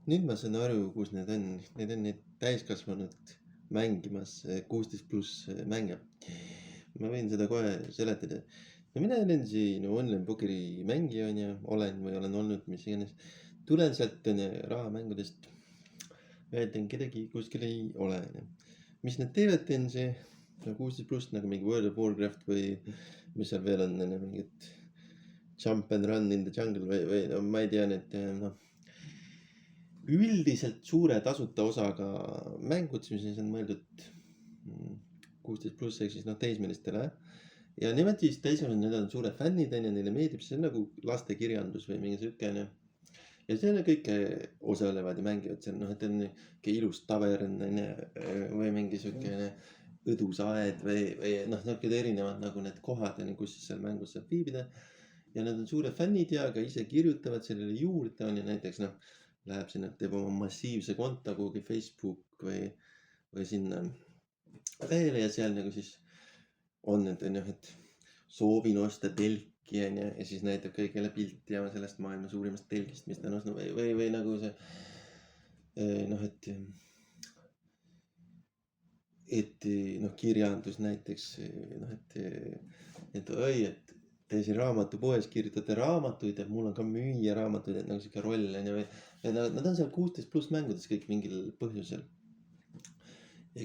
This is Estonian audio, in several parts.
Nüüd ma saan aru, kus need on. Need on need täiskasvanud mängimas 16 pluss mänge. Ma võin seda kohe seletada. No mina olen siin online pokeri mängija on ju, olen või olen olnud, mis iganes. Tulen sealt rahamängudest. Väidan, kedagi kuskil ei ole. Mis nad teevad, on see 16 pluss nagu mingi World of Warcraft või mis seal veel on, mingid Jump and Run in the Jungle või no ma ei tea, need noh üldiselt suure tasuta osaga mängud, mis on mõeldud 16 pluss ehk siis noh teismelistele. Ja nemad siis täiskasvanud, need on suured fännid onju, neile meeldib, see on nagu lastekirjandus või mingi siukene. Ja seal kõik osalevad ja mängivad seal, noh, et on ilus tavern onju või mingi siukene õdusaed või noh, niisugused erinevad nagu need kohad onju, kus siis seal mängus saab viibida. Ja nad on suured fännid ja ka ise kirjutavad sellele juurde onju, näiteks noh läheb sinna, teeb oma massiivse konto kuhugi Facebook või sinna lehele ja seal nagu siis on need onju, et soovin osta telki onju ja siis näitab kõigile pilti ja sellest maailma suurimast telgist, mis ta on ostnud või nagu see noh, et noh, kirjandus näiteks noh, et oi, et te siin raamatupoes kirjutate raamatuid, et mul on ka müüa raamatuid, et nagu siuke roll onju või. Nad on seal 16 pluss mängudes kõik mingil põhjusel.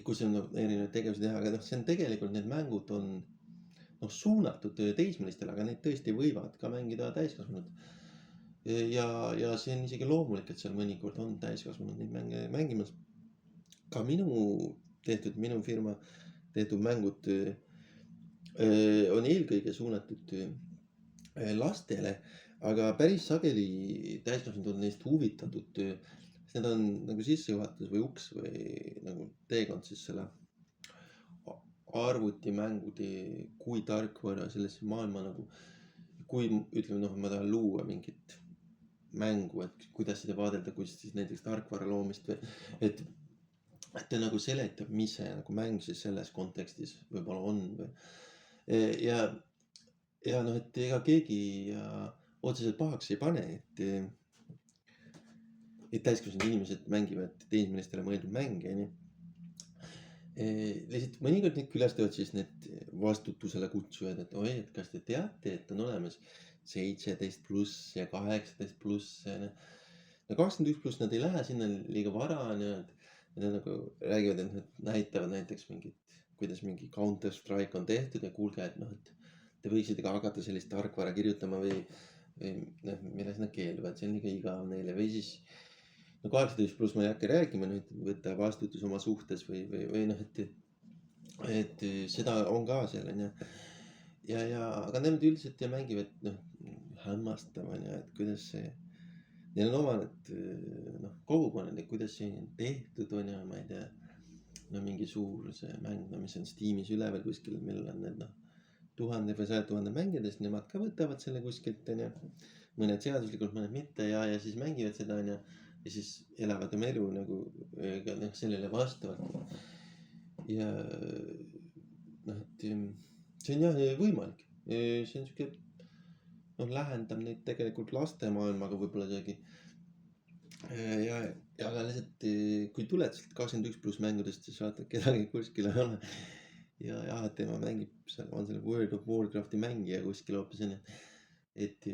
Kus on erinevaid tegevusi teha, aga noh, see on tegelikult need mängud on noh, suunatud teismelistele, aga neid tõesti võivad ka mängida täiskasvanud. Ja see on isegi loomulik, et seal mõnikord on täiskasvanud neid mänge mängimas. Ka minu firma tehtud mängud on eelkõige suunatud lastele, aga päris sageli täiskasvanud on neist huvitatud. Need on nagu sissejuhatus või uks või nagu teekond siis selle arvutimängude kui tarkvara sellesse maailma nagu, kui ütleme noh, ma tahan luua mingit mängu, et kuidas seda vaadelda, kui siis näiteks tarkvara loomist või et ta nagu seletab, mis see nagu mäng siis selles kontekstis võib-olla on või. Ja noh, et ega keegi otseselt pahaks ei pane, et täiskasvanud inimesed mängivad teismelistele mõeldud mänge, onju. Lihtsalt mõnikord neid külastavad siis need vastutusele kutsujad, et oi, et kas te teate, et on olemas 17 pluss ja 18 pluss. No 21 pluss nad ei lähe sinna liiga vara, onju, et nad nagu räägivad, et nad näitavad näiteks mingit, kuidas mingi Counter Strike on tehtud ja kuulge, et noh, et te võiksite ka hakata sellist tarkvara kirjutama või noh, milles nad keelduvad, see on liiga igav neile või siis no 18 pluss ma ei hakka rääkima, nüüd võtta vastutus oma suhtes või noh, et seda on ka seal onju. Aga nemad üldiselt ja mängivad noh, hämmastav onju, et kuidas see, neil on omad noh, kogukonnad, et kuidas see on tehtud onju, ma ei tea. No mingi suur see mäng, no mis on Steamis üleval kuskil, millel on need noh, 1000 või 100 000 mängijatest, nemad ka võtavad selle kuskilt onju. mõned seaduslikult, mõned mitte ja siis mängivad seda onju. Ja siis elavad oma elu nagu ka noh, sellele vastavalt. Ja noh, et see on jah võimalik. See on siuke noh, lähendab neid tegelikult lastemaailmaga võib-olla isegi. Aga lihtsalt kui tuled sealt 21 pluss mängudest, siis vaatad kedagi kuskil ei ole. Ja tema mängib seal, on seal World of Warcrafti mängija kuskil hoopis onju. Et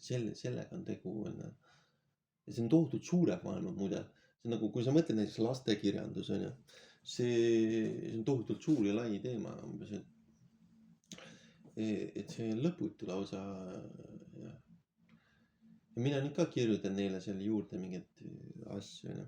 sellega on tegu onju. Ja see on tohutult suured maailmad muide. See on nagu, kui sa mõtled näiteks lastekirjandus onju, see on tohutult suur ja lai teema umbes, et see on lõputu lausa. Ja mina nüüd ka kirjutan neile selle juurde mingeid asju onju.